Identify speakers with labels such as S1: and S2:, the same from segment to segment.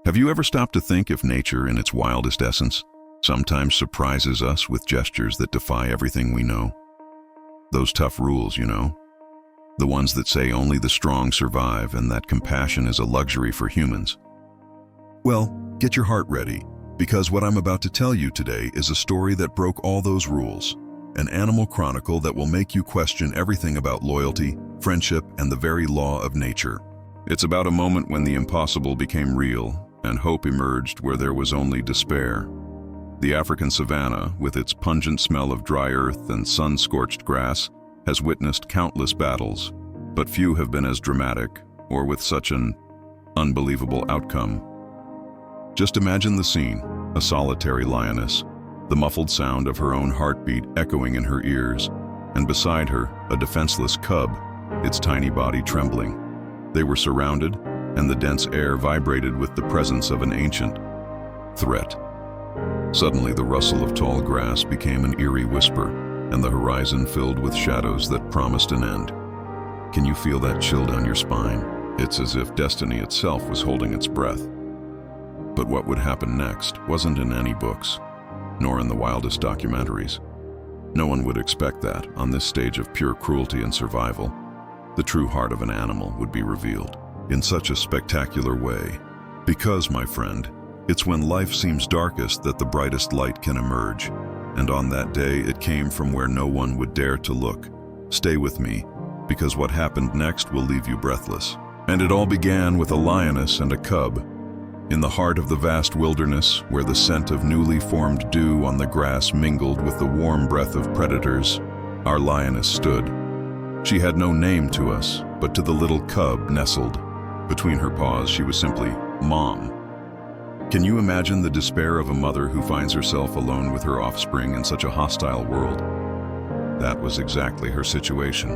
S1: Have you ever stopped to think if nature, in its wildest essence, sometimes surprises us with gestures that defy everything we know? Those tough rules, you know? The ones that say only the strong survive and that compassion is a luxury for humans. Well, get your heart ready, because what I'm about to tell you today is a story that broke all those rules, an animal chronicle that will make you question everything about loyalty, friendship, and the very law of nature. It's about a moment when the impossible became real and hope emerged where there was only despair. The African savanna, with its pungent smell of dry earth and sun-scorched grass, has witnessed countless battles, but few have been as dramatic or with such an unbelievable outcome. Just imagine the scene: a solitary lioness, the muffled sound of her own heartbeat echoing in her ears, and beside her, a defenseless cub, its tiny body trembling. They were surrounded, and the dense air vibrated with the presence of an ancient threat. Suddenly, the rustle of tall grass became an eerie whisper, and the horizon filled with shadows that promised an end. Can you feel that chill down your spine? It's as if destiny itself was holding its breath. But what would happen next wasn't in any books, nor in the wildest documentaries. No one would expect that, on this stage of pure cruelty and survival, the true heart of an animal would be revealed in such a spectacular way. Because, my friend, it's when life seems darkest that the brightest light can emerge. And on that day, it came from where no one would dare to look. Stay with me, because what happened next will leave you breathless. And it all began with a lioness and a cub. In the heart of the vast wilderness, where the scent of newly formed dew on the grass mingled with the warm breath of predators, our lioness stood. She had no name to us, but to the little cub nestled between her paws, she was simply Mom. Can you imagine the despair of a mother who finds herself alone with her offspring in such a hostile world? That was exactly her situation.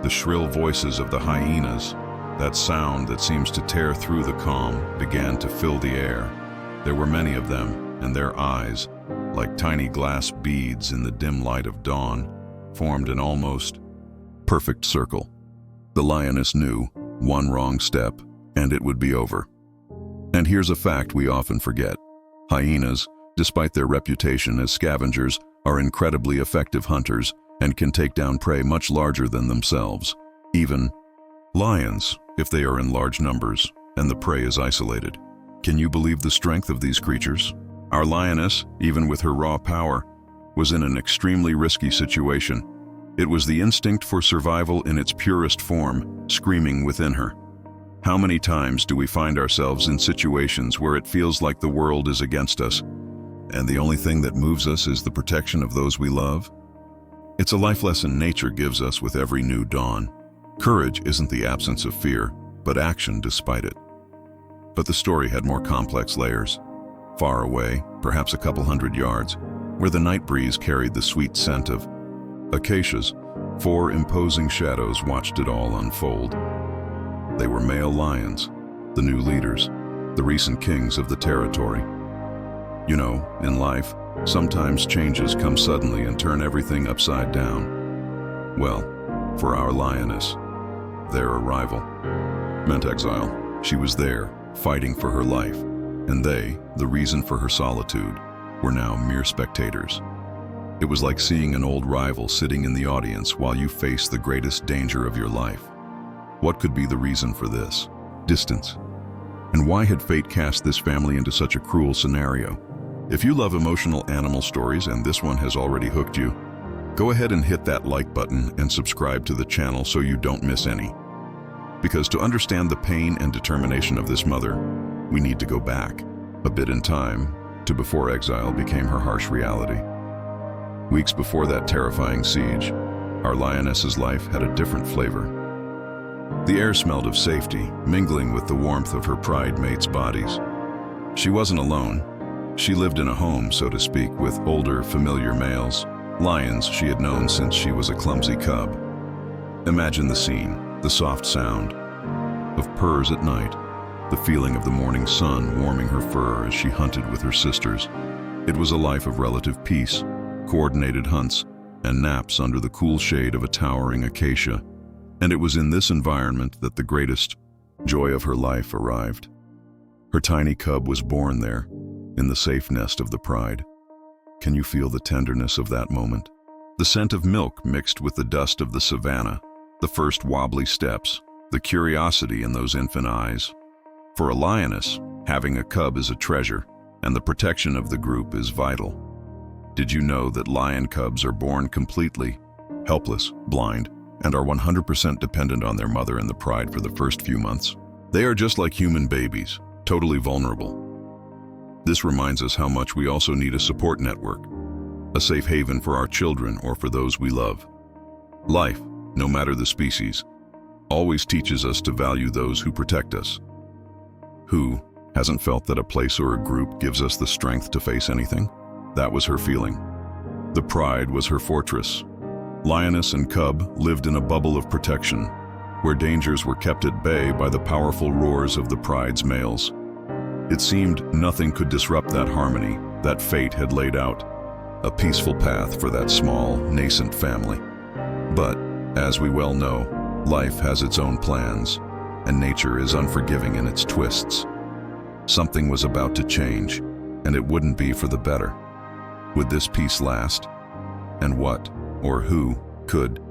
S1: The shrill voices of the hyenas, that sound that seems to tear through the calm, began to fill the air. There were many of them, and their eyes, like tiny glass beads in the dim light of dawn, formed an almost perfect circle. The lioness knew one wrong step, and it would be over. And here's a fact we often forget. Hyenas, despite their reputation as scavengers, are incredibly effective hunters and can take down prey much larger than themselves. Even lions, if they are in large numbers and the prey is isolated. Can you believe the strength of these creatures? Our lioness, even with her raw power, was in an extremely risky situation. It was the instinct for survival in its purest form, screaming within her. How many times do we find ourselves in situations where it feels like the world is against us, and the only thing that moves us is the protection of those we love? It's a life lesson nature gives us with every new dawn. Courage isn't the absence of fear, but action despite it. But the story had more complex layers. Far away, perhaps a couple hundred yards, where the night breeze carried the sweet scent of acacias, 4 imposing shadows watched it all unfold. They were male lions, the new leaders, the recent kings of the territory. You know, in life, sometimes changes come suddenly and turn everything upside down. Well, for our lioness, their arrival meant exile. She was there, fighting for her life, and they, the reason for her solitude, were now mere spectators. It was like seeing an old rival sitting in the audience while you face the greatest danger of your life. What could be the reason for this? Distance. And why had fate cast this family into such a cruel scenario? If you love emotional animal stories and this one has already hooked you, go ahead and hit that like button and subscribe to the channel so you don't miss any. Because to understand the pain and determination of this mother, we need to go back a bit in time to before exile became her harsh reality. Weeks before that terrifying siege, our lioness's life had a different flavor. The air smelled of safety, mingling with the warmth of her pride mates' bodies. She wasn't alone. She lived in a home, so to speak, with older, familiar males, lions she had known since she was a clumsy cub. Imagine the scene, the soft sound of purrs at night, the feeling of the morning sun warming her fur as she hunted with her sisters. It was a life of relative peace, coordinated hunts, and naps under the cool shade of a towering acacia. And it was in this environment that the greatest joy of her life arrived. Her tiny cub was born there, in the safe nest of the pride. Can you feel the tenderness of that moment? The scent of milk mixed with the dust of the savannah, the first wobbly steps, the curiosity in those infant eyes. For a lioness, having a cub is a treasure, and the protection of the group is vital. Did you know that lion cubs are born completely helpless, blind, and are 100% dependent on their mother and the pride for the first few months? They are just like human babies, totally vulnerable. This reminds us how much we also need a support network, a safe haven for our children or for those we love. Life, no matter the species, always teaches us to value those who protect us. Who hasn't felt that a place or a group gives us the strength to face anything? That was her feeling. The pride was her fortress. Lioness and cub lived in a bubble of protection, where dangers were kept at bay by the powerful roars of the pride's males. It seemed nothing could disrupt that harmony that fate had laid out, a peaceful path for that small, nascent family. But, as we well know, life has its own plans, and nature is unforgiving in its twists. Something was about to change, and it wouldn't be for the better. Would this peace last? And what, or who, could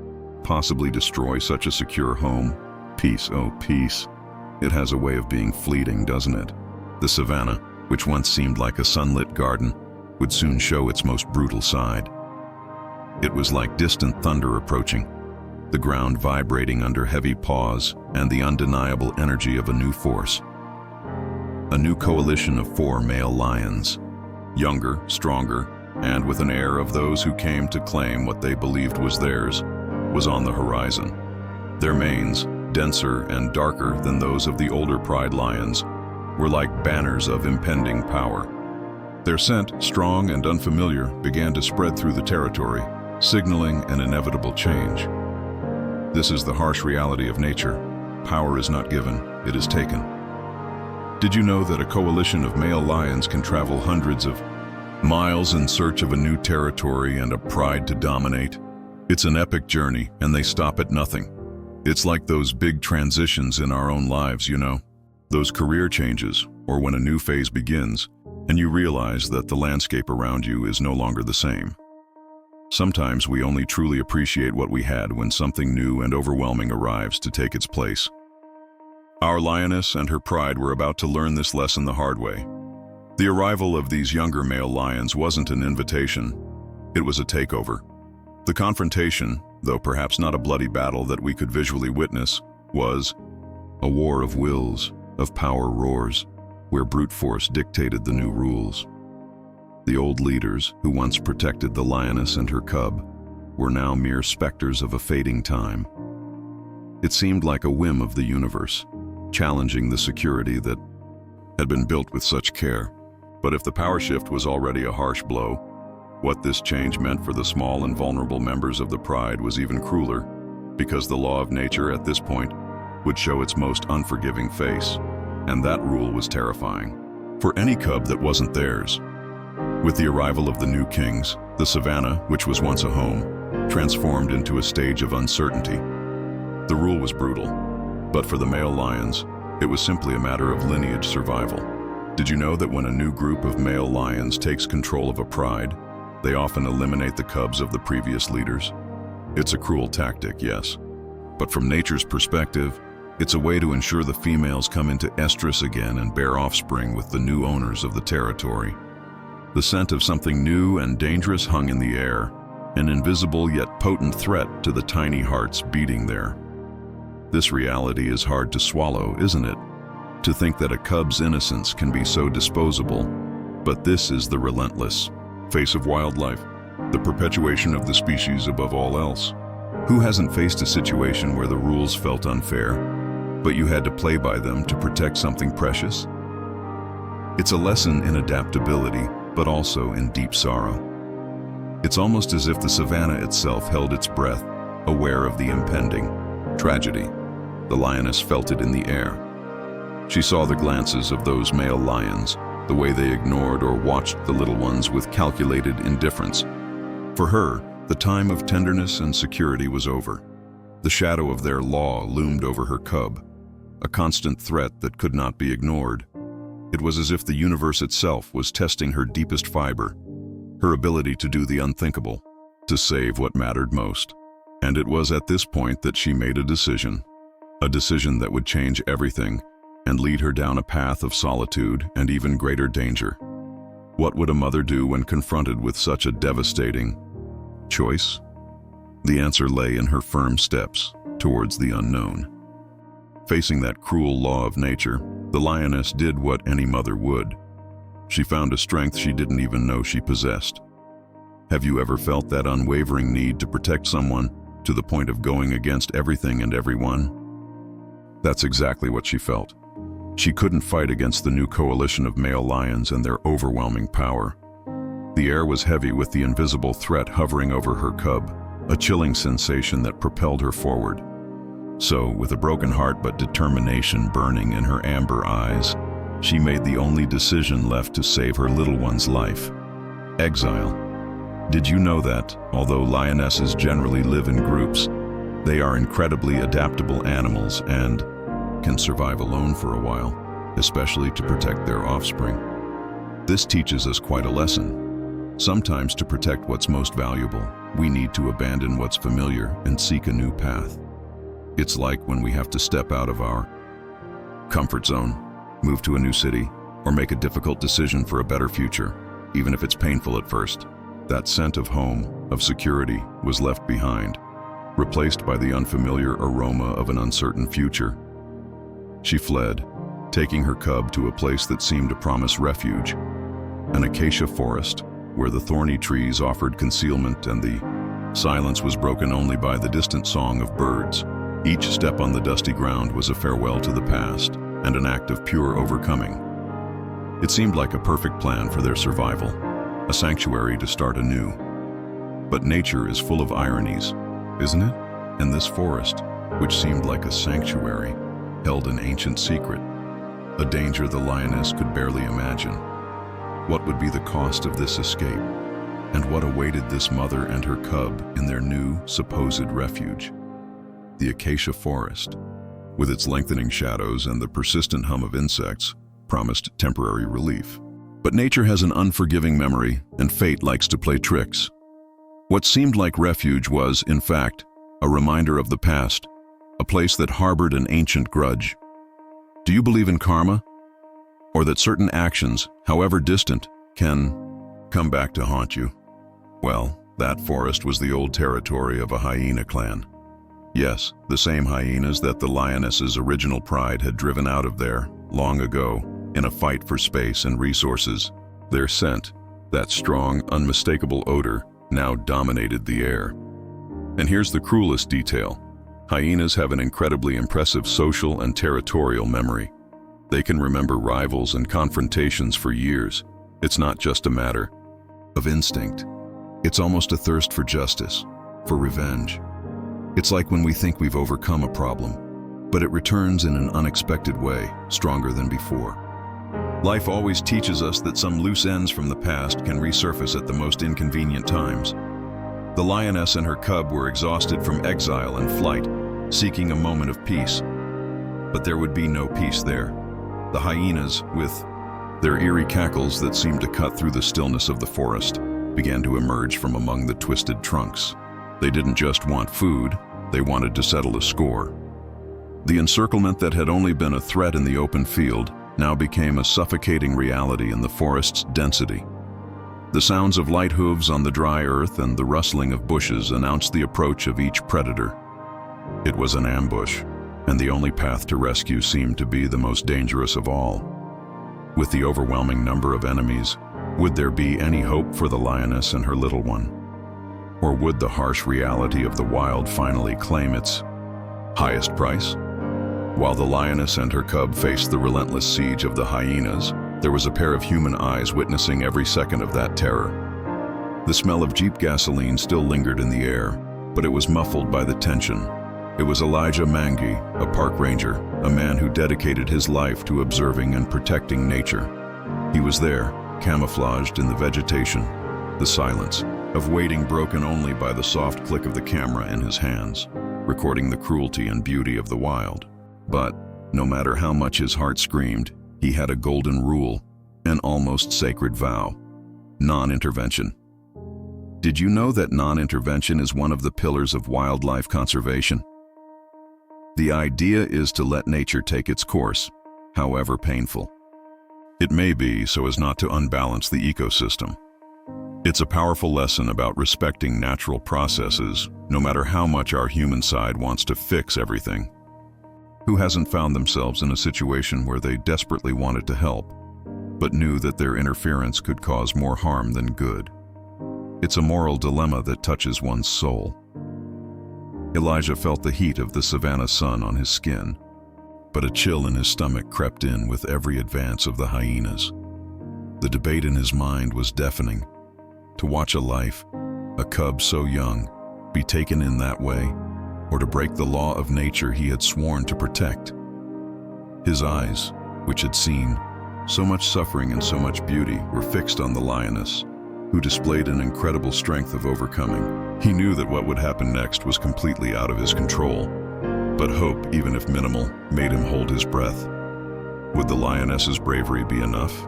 S1: possibly destroy such a secure home? Peace, oh peace. It has a way of being fleeting, doesn't it? The savannah, which once seemed like a sunlit garden, would soon show its most brutal side. It was like distant thunder approaching, the ground vibrating under heavy paws and the undeniable energy of a new force. A new coalition of 4 male lions, younger, stronger, and with an air of those who came to claim what they believed was theirs, was on the horizon. Their manes, denser and darker than those of the older pride lions, were like banners of impending power. Their scent, strong and unfamiliar, began to spread through the territory, signaling an inevitable change. This is the harsh reality of nature. Power is not given, it is taken. Did you know that a coalition of male lions can travel hundreds of miles in search of a new territory and a pride to dominate? It's an epic journey, and they stop at nothing. It's like those big transitions in our own lives, you know? Those career changes, or when a new phase begins, and you realize that the landscape around you is no longer the same. Sometimes we only truly appreciate what we had when something new and overwhelming arrives to take its place. Our lioness and her pride were about to learn this lesson the hard way. The arrival of these younger male lions wasn't an invitation, it was a takeover. The confrontation, though perhaps not a bloody battle that we could visually witness, was a war of wills, of power roars, where brute force dictated the new rules. The old leaders, who once protected the lioness and her cub, were now mere specters of a fading time. It seemed like a whim of the universe, challenging the security that had been built with such care. But if the power shift was already a harsh blow, what this change meant for the small and vulnerable members of the pride was even crueler, because the law of nature at this point would show its most unforgiving face, and that rule was terrifying for any cub that wasn't theirs. With the arrival of the new kings, the savannah, which was once a home, transformed into a stage of uncertainty. The rule was brutal, but for the male lions, it was simply a matter of lineage survival. Did you know that when a new group of male lions takes control of a pride, they often eliminate the cubs of the previous leaders? It's a cruel tactic, yes, but from nature's perspective, it's a way to ensure the females come into estrus again and bear offspring with the new owners of the territory. The scent of something new and dangerous hung in the air, an invisible yet potent threat to the tiny hearts beating there. This reality is hard to swallow, isn't it? To think that a cub's innocence can be so disposable. But this is the relentless face of wildlife, the perpetuation of the species above all else. Who hasn't faced a situation where the rules felt unfair, but you had to play by them to protect something precious? It's a lesson in adaptability, but also in deep sorrow. It's almost as if the savannah itself held its breath, aware of the impending tragedy. The lioness felt it in the air. She saw the glances of those male lions, the way they ignored or watched the little ones with calculated indifference. For her, the time of tenderness and security was over. The shadow of their law loomed over her cub, a constant threat that could not be ignored. It was as if the universe itself was testing her deepest fiber, her ability to do the unthinkable, to save what mattered most. And it was at this point that she made a decision that would change everything and lead her down a path of solitude and even greater danger. What would a mother do when confronted with such a devastating choice? The answer lay in her firm steps towards the unknown. Facing that cruel law of nature, the lioness did what any mother would. She found a strength she didn't even know she possessed. Have you ever felt that unwavering need to protect someone to the point of going against everything and everyone? That's exactly what she felt. She couldn't fight against the new coalition of male lions and their overwhelming power. The air was heavy with the invisible threat hovering over her cub, a chilling sensation that propelled her forward. So, with a broken heart but determination burning in her amber eyes, she made the only decision left to save her little one's life: exile. Did you know that, although lionesses generally live in groups, they are incredibly adaptable animals and can survive alone for a while, especially to protect their offspring? This teaches us quite a lesson. Sometimes to protect what's most valuable, we need to abandon what's familiar and seek a new path. It's like when we have to step out of our comfort zone, move to a new city, or make a difficult decision for a better future, even if it's painful at first. That scent of home, of security, was left behind, replaced by the unfamiliar aroma of an uncertain future. She fled, taking her cub to a place that seemed to promise refuge, an acacia forest where the thorny trees offered concealment and the silence was broken only by the distant song of birds. Each step on the dusty ground was a farewell to the past and an act of pure overcoming. It seemed like a perfect plan for their survival, a sanctuary to start anew. But nature is full of ironies, isn't it? And this forest, which seemed like a sanctuary, held an ancient secret, a danger the lioness could barely imagine. What would be the cost of this escape? And what awaited this mother and her cub in their new, supposed refuge? The acacia forest, with its lengthening shadows and the persistent hum of insects, promised temporary relief. But nature has an unforgiving memory, and fate likes to play tricks. What seemed like refuge was, in fact, a reminder of the past, a place that harbored an ancient grudge. Do you believe in karma? Or that certain actions, however distant, can come back to haunt you? Well, that forest was the old territory of a hyena clan. Yes, the same hyenas that the lioness's original pride had driven out of there, long ago, in a fight for space and resources. Their scent, that strong, unmistakable odor, now dominated the air. And here's the cruelest detail. Hyenas have an incredibly impressive social and territorial memory. They can remember rivals and confrontations for years. It's not just a matter of instinct. It's almost a thirst for justice, for revenge. It's like when we think we've overcome a problem, but it returns in an unexpected way, stronger than before. Life always teaches us that some loose ends from the past can resurface at the most inconvenient times. The lioness and her cub were exhausted from exile and flight, seeking a moment of peace. But there would be no peace there. The hyenas, with their eerie cackles that seemed to cut through the stillness of the forest, began to emerge from among the twisted trunks. They didn't just want food, they wanted to settle a score. The encirclement that had only been a threat in the open field now became a suffocating reality in the forest's density. The sounds of light hooves on the dry earth and the rustling of bushes announced the approach of each predator. It was an ambush, and the only path to rescue seemed to be the most dangerous of all. With the overwhelming number of enemies, would there be any hope for the lioness and her little one? Or would the harsh reality of the wild finally claim its highest price? While the lioness and her cub faced the relentless siege of the hyenas, there was a pair of human eyes witnessing every second of that terror. The smell of Jeep gasoline still lingered in the air, but it was muffled by the tension. It was Elijah Mangi, a park ranger, a man who dedicated his life to observing and protecting nature. He was there, camouflaged in the vegetation, the silence of waiting broken only by the soft click of the camera in his hands, recording the cruelty and beauty of the wild. But, no matter how much his heart screamed, He had a golden rule, an almost sacred vow: non-intervention. Did you know that non-intervention is one of the pillars of wildlife conservation? The idea is to let nature take its course, however painful. It may be so as not to unbalance the ecosystem. It's a powerful lesson about respecting natural processes, no matter how much our human side wants to fix everything. Who hasn't found themselves in a situation where they desperately wanted to help, but knew that their interference could cause more harm than good? It's a moral dilemma that touches one's soul. Elijah felt the heat of the savannah sun on his skin, but a chill in his stomach crept in with every advance of the hyenas. The debate in his mind was deafening. To watch a life, a cub so young, be taken in that way, or to break the law of nature he had sworn to protect. His eyes, which had seen so much suffering and so much beauty, were fixed on the lioness, who displayed an incredible strength of overcoming. He knew that what would happen next was completely out of his control, but hope, even if minimal, made him hold his breath. Would the lioness's bravery be enough?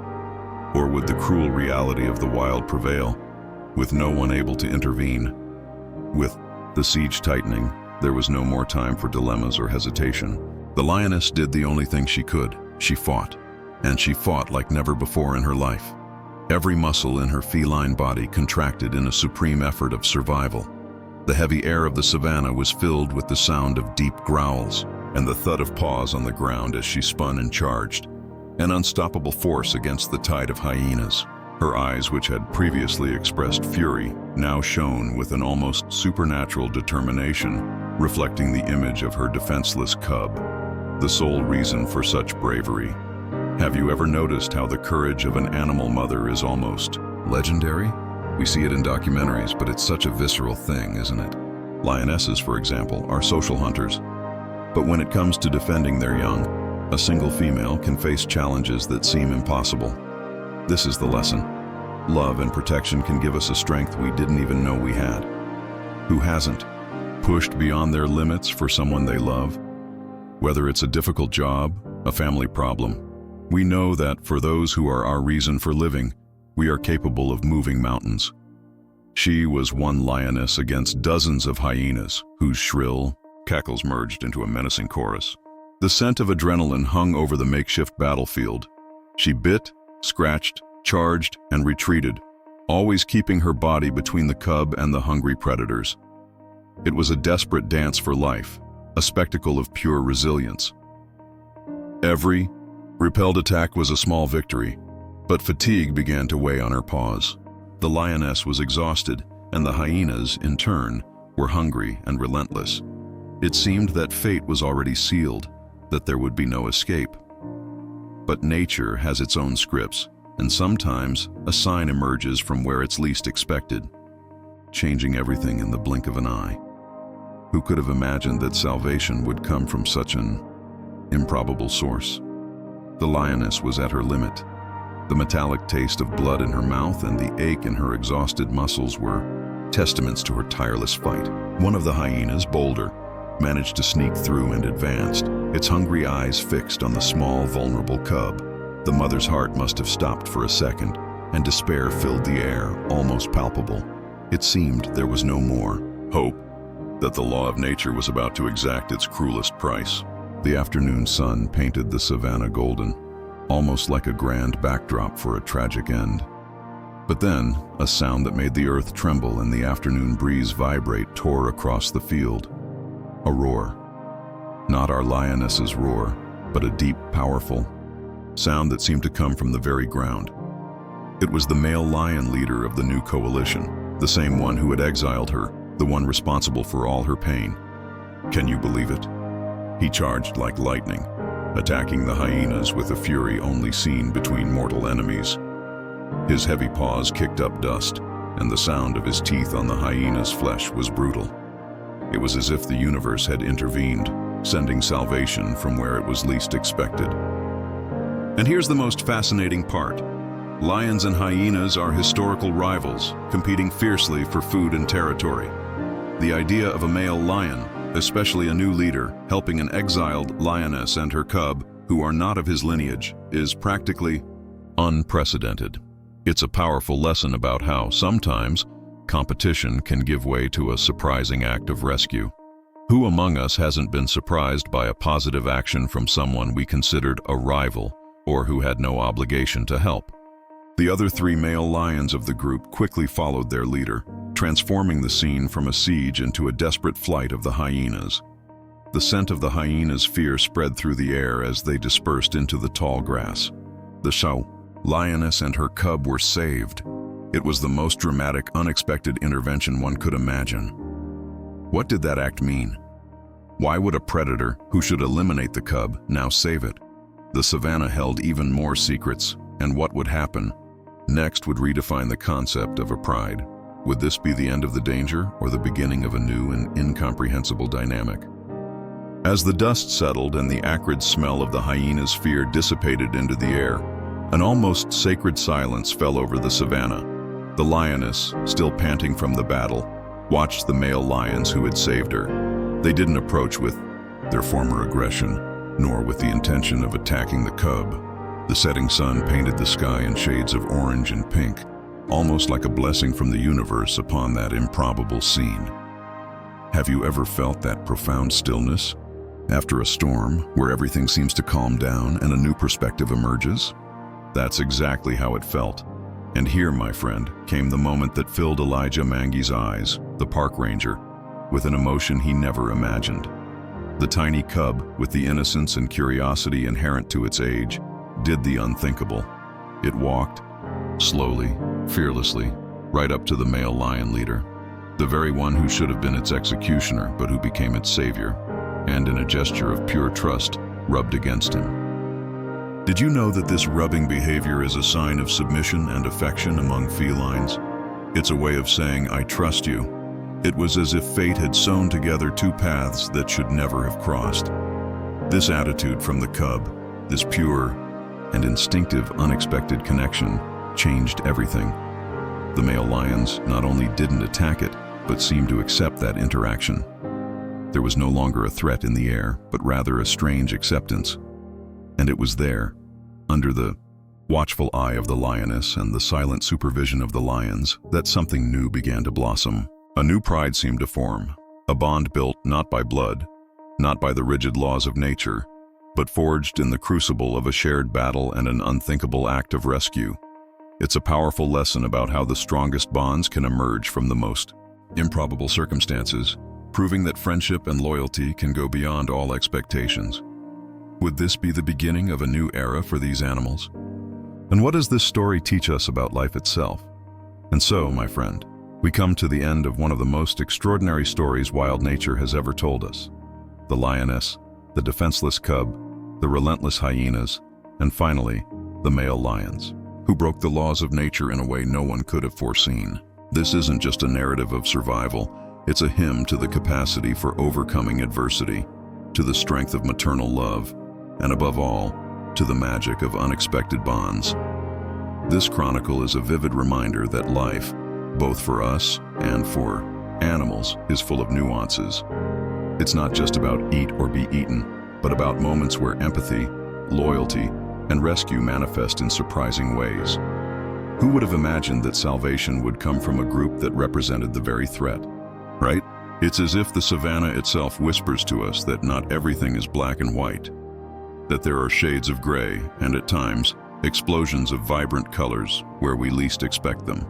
S1: Or would the cruel reality of the wild prevail, with no one able to intervene? With the siege tightening, there was no more time for dilemmas or hesitation. The lioness did the only thing she could. She fought, and she fought like never before in her life. Every muscle in her feline body contracted in a supreme effort of survival. The heavy air of the savannah was filled with the sound of deep growls and the thud of paws on the ground as she spun and charged, an unstoppable force against the tide of hyenas. Her eyes, which had previously expressed fury, now shone with an almost supernatural determination, reflecting the image of her defenseless cub, the sole reason for such bravery. Have you ever noticed how the courage of an animal mother is almost legendary? We see it in documentaries, but it's such a visceral thing, isn't it? Lionesses, for example, are social hunters. But when it comes to defending their young, a single female can face challenges that seem impossible. This is the lesson. Love and protection can give us a strength we didn't even know we had. Who hasn't pushed beyond their limits for someone they love? Whether it's a difficult job, a family problem, we know that for those who are our reason for living, we are capable of moving mountains. She was one lioness against dozens of hyenas, whose shrill cackles merged into a menacing chorus. The scent of adrenaline hung over the makeshift battlefield. She bit, scratched, charged, and retreated, always keeping her body between the cub and the hungry predators. It was a desperate dance for life, a spectacle of pure resilience. Every repelled attack was a small victory, but fatigue began to weigh on her paws. The lioness was exhausted, and the hyenas, in turn, were hungry and relentless. It seemed that fate was already sealed, that there would be no escape. But nature has its own scripts, and sometimes a sign emerges from where it's least expected, changing everything in the blink of an eye. Who could have imagined that salvation would come from such an improbable source? The lioness was at her limit. The metallic taste of blood in her mouth and the ache in her exhausted muscles were testaments to her tireless fight. One of the hyenas, bolder, managed to sneak through and advanced, its hungry eyes fixed on the small, vulnerable cub. The mother's heart must have stopped for a second, and despair filled the air, almost palpable. It seemed there was no more hope, that the law of nature was about to exact its cruelest price. The afternoon sun painted the savannah golden, almost like a grand backdrop for a tragic end. But then, a sound that made the earth tremble and the afternoon breeze vibrate tore across the field. A roar. Not our lioness's roar, but a deep, powerful sound that seemed to come from the very ground. It was the male lion leader of the new coalition, the same one who had exiled her, the one responsible for all her pain. Can you believe it? He charged like lightning, attacking the hyenas with a fury only seen between mortal enemies. His heavy paws kicked up dust, and the sound of his teeth on the hyena's flesh was brutal. It was as if the universe had intervened, sending salvation from where it was least expected. And here's the most fascinating part. Lions and hyenas are historical rivals, competing fiercely for food and territory. The idea of a male lion, especially a new leader, helping an exiled lioness and her cub, who are not of his lineage, is practically unprecedented. It's a powerful lesson about how, sometimes, competition can give way to a surprising act of rescue. Who among us hasn't been surprised by a positive action from someone we considered a rival or who had no obligation to help? The other 3 male lions of the group quickly followed their leader, transforming the scene from a siege into a desperate flight of the hyenas. The scent of the hyenas' fear spread through the air as they dispersed into the tall grass. The lioness and her cub were saved. It was the most dramatic, unexpected intervention one could imagine. What did that act mean? Why would a predator, who should eliminate the cub, now save it? The savannah held even more secrets, and what would happen next would redefine the concept of a pride. Would this be the end of the danger or the beginning of a new and incomprehensible dynamic? As the dust settled and the acrid smell of the hyena's fear dissipated into the air, an almost sacred silence fell over the savannah. The lioness, still panting from the battle, watched the male lions who had saved her. They didn't approach with their former aggression, nor with the intention of attacking the cub. The setting sun painted the sky in shades of orange and pink, almost like a blessing from the universe upon that improbable scene. Have you ever felt that profound stillness after a storm, where everything seems to calm down and a new perspective emerges? That's exactly how it felt. And here, my friend, came the moment that filled Elijah Mangi's eyes, the park ranger, with an emotion he never imagined. The tiny cub, with the innocence and curiosity inherent to its age, did the unthinkable. It walked, slowly, fearlessly, right up to the male lion leader, the very one who should have been its executioner but who became its savior, and in a gesture of pure trust, rubbed against him. Did you know that this rubbing behavior is a sign of submission and affection among felines? It's a way of saying, "I trust you." It was as if fate had sewn together 2 paths that should never have crossed. This attitude from the cub, this pure and instinctive unexpected connection, changed everything. The male lions not only didn't attack it, but seemed to accept that interaction. There was no longer a threat in the air, but rather a strange acceptance. And it was there, under the watchful eye of the lioness and the silent supervision of the lions, that something new began to blossom. A new pride seemed to form, a bond built not by blood, not by the rigid laws of nature, but forged in the crucible of a shared battle and an unthinkable act of rescue. It's a powerful lesson about how the strongest bonds can emerge from the most improbable circumstances, proving that friendship and loyalty can go beyond all expectations. Would this be the beginning of a new era for these animals? And what does this story teach us about life itself? And so, my friend, we come to the end of one of the most extraordinary stories wild nature has ever told us. The lioness, the defenseless cub, the relentless hyenas, and finally, the male lions, who broke the laws of nature in a way no one could have foreseen. This isn't just a narrative of survival, it's a hymn to the capacity for overcoming adversity, to the strength of maternal love, and above all, to the magic of unexpected bonds. This chronicle is a vivid reminder that life, both for us and for animals, is full of nuances. It's not just about eat or be eaten, but about moments where empathy, loyalty, and rescue manifest in surprising ways. Who would have imagined that salvation would come from a group that represented the very threat, right? It's as if the savannah itself whispers to us that not everything is black and white, that there are shades of gray and, at times, explosions of vibrant colors where we least expect them.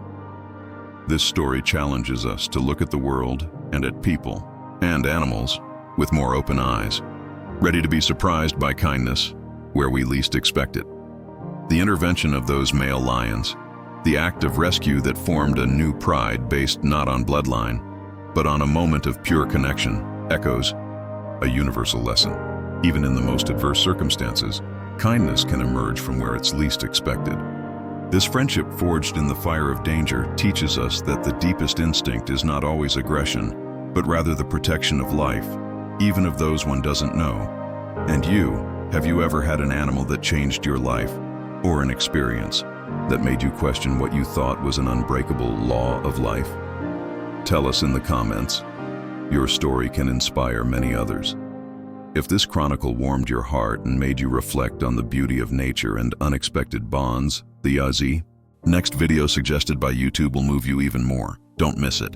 S1: This story challenges us to look at the world and at people and animals with more open eyes, ready to be surprised by kindness where we least expect it. The intervention of those male lions, the act of rescue that formed a new pride based not on bloodline, but on a moment of pure connection, echoes a universal lesson. Even in the most adverse circumstances, kindness can emerge from where it's least expected. This friendship forged in the fire of danger teaches us that the deepest instinct is not always aggression, but rather the protection of life, even of those one doesn't know. And you, have you ever had an animal that changed your life, or an experience that made you question what you thought was an unbreakable law of life? Tell us in the comments. Your story can inspire many others. If this chronicle warmed your heart and made you reflect on the beauty of nature and unexpected bonds, the Aussie, next video suggested by YouTube will move you even more. Don't miss it.